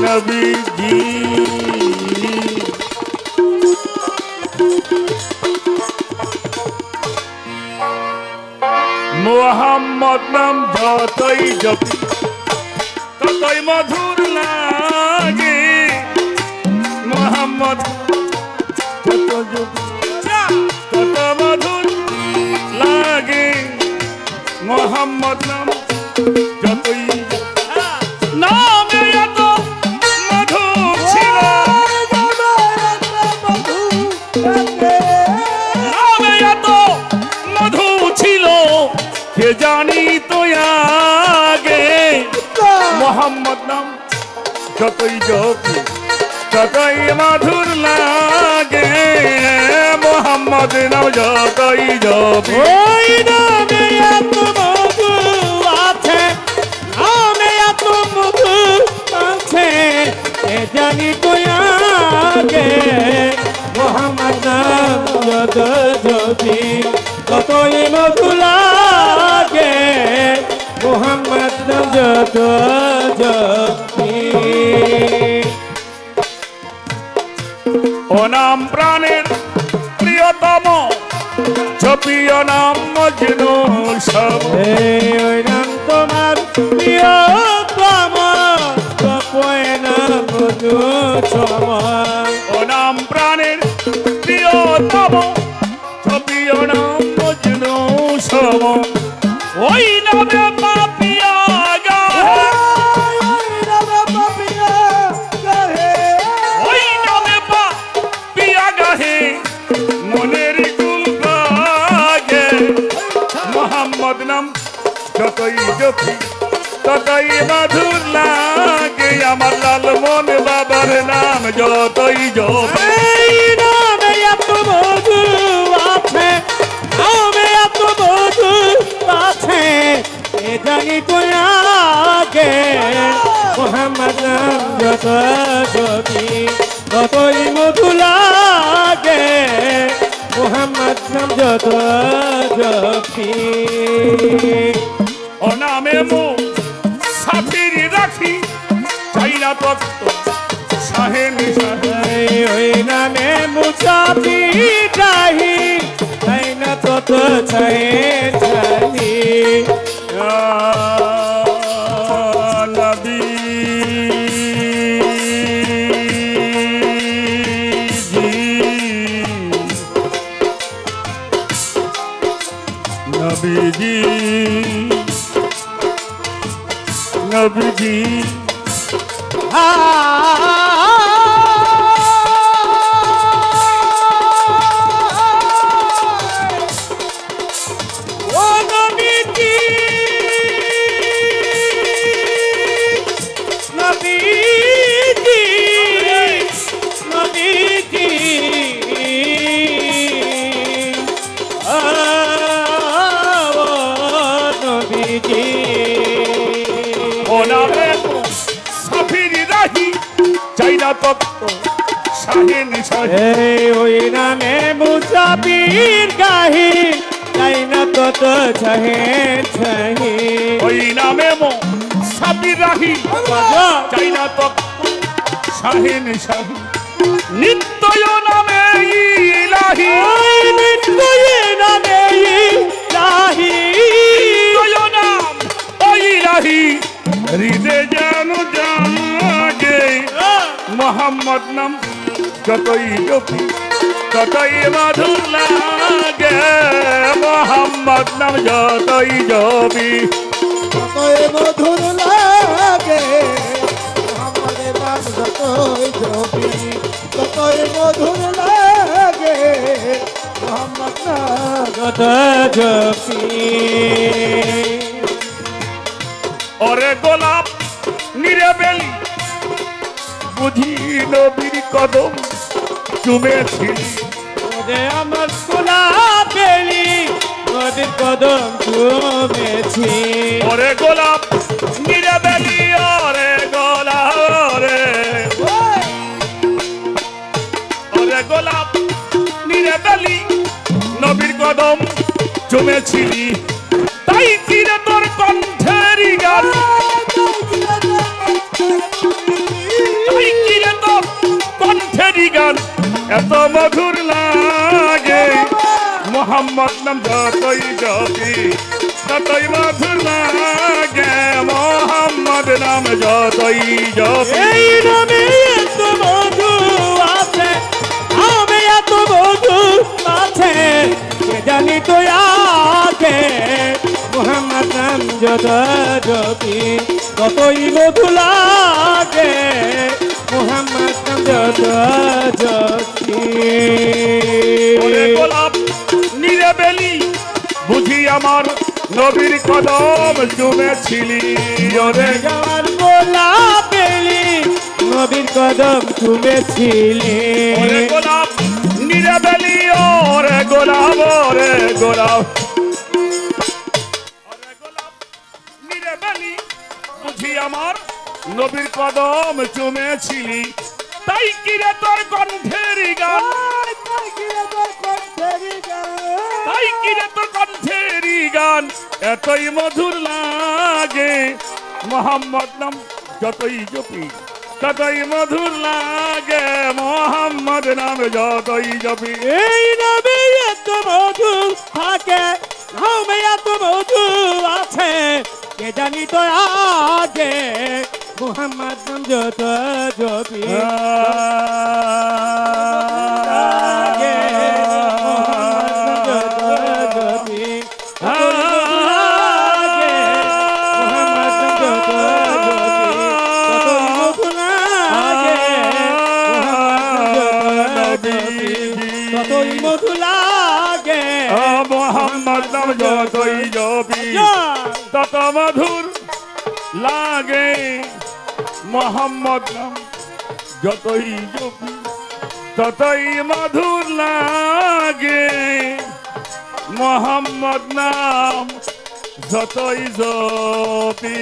নবীজি মোহাম্মদ নাম যতই জপি ততই মধুর লাগে মোহাম্মদ যত জপি তত মধুর লাগে মোহাম্মদ নাম যতই নামে এত মধু ছিল নামে এত মধু ছিল কে জানি তো আগে মোহাম্মদ নাম যতই জপি ততই মধুর লাগে মোহাম্মদ নাম যতই জপি ওই নামে এত মধু আছে নামে এত মধু আছে কে জানি তো আগে মোহাম্মদ নাম যত জপি ততই মধু লাগে মোহাম্মদ নাম যত জপি ও নাম প্রাণের প্রিয়তম জপিও নাম মজনু সব ওই নাম তোমার প্রিয়তম জপয় নাম মধু সম ও নাম প্রাণের প্রিয়তম জপিও নাম মজনু সব ওই নামে পাপিয়া গাহে ওই নামে পাপিয়া গাহে মনের গুণ গাহে মোহাম্মদ নাম যতই জপি ততই মধুর লাগে আমার লাল মন বাবার নাম যতই জপি এই নামে এত মধু আছে নামে এত মধু আছে এ জানি তো আগে মোহাম্মদ নাম যত জপি ততই মধু লাগে মোহাম্মদ নাম যত জপি ও নামে মো সাফির রাখি চাই না তত্ত্ব শাহেন শাহে ওই নামে মুসাফি চাহি তাই না তত চাই চাহি নবী নবীজি নবীজি ও নবীজি নবীজি নবীজি নবীজি ও নামে সাফির রাহি চাই না তত্ত্ব শাহেন শাহে এই ওই নামে মুসাফির গাহি তাই না তত ছাহে ছাহি ওই নামে মো সাফির রাহি চাই না তত্ত্ব শাহেন শাহে নিত্যয় নামে ইলাহি ওই নিত্যই নামে ইলাহি নিত্যয় নাম ও ইলাহি হৃদয় যেন জাগে মোহাম্মদ নাম যতই জপি ততই মধুর লাগে মোহাম্মদ নাম যতই জপি ততই মধুর লাগে মোহাম্মদের নাম যতই জপি ততই মধুর লাগে মোহাম্মদ নাম যত জপি ওরে গোলাপ নিরেবেলি বুঝি নবীর কদম চুমেছিলি ওরে আমার গোলাপেলি নদীর কদম চুমেছি ওরে গোলাপ নিরেবেলি ওরে গোলাপ ওরে গোলাপ নিরেবেলি নবীর কদম চুমেছিলি তাই চিরে তোর কণ্ঠের গান এত মধুর লাগে মোহাম্মদ নাম যতই জপি ততই মধুর লাগে মোহাম্মদ নাম যতই জপি এই নামে এত মধু আছে, আমি এত মধু আছে, কে জানি তো আগে মোহাম্মদ নাম যত জপি ততই মধু লাগে মোহাম্মদ নাম যত জপি। ওরে গোলাপ নিরেবেলি বুঝি আমার নবীর কদম চুমেছিলি ওরে আমার গোলাপ বেলি নবীর কদম চুমেছিলি। ওরে গোলাপ নিরেবেলি ওরে গোলাপ ওরে গোলাপ ওরে গোলাপ নিরেবেলি বুঝি আমার নবীর কদম চুমেছিলি তাই কিরে তোর কণ্ঠের গান তাই কিরে তোর কণ্ঠের গান এতই মধুর লাগে মোহাম্মদ নাম যতই জপি ততই মধুর লাগে মোহাম্মদ নাম যতই জপি এই নামে এত মধু থাকে, নামে এত মধু আছে, কে জানি তো আগে মোহাম্মদ নাম যত জপি আগে মোহাম্মদ নাম যত জপি আগে মোহাম্মদ নাম যত জপি ততই মধু লাগে মোহাম্মদ নাম যত জপি ততই মধু লাগে মোহাম্মদ নাম যতই জপি তত মধুর লাগে মোহাম্মদ নাম যতই জপি ততই মধুর লাগে মোহাম্মদ নাম যতই জপি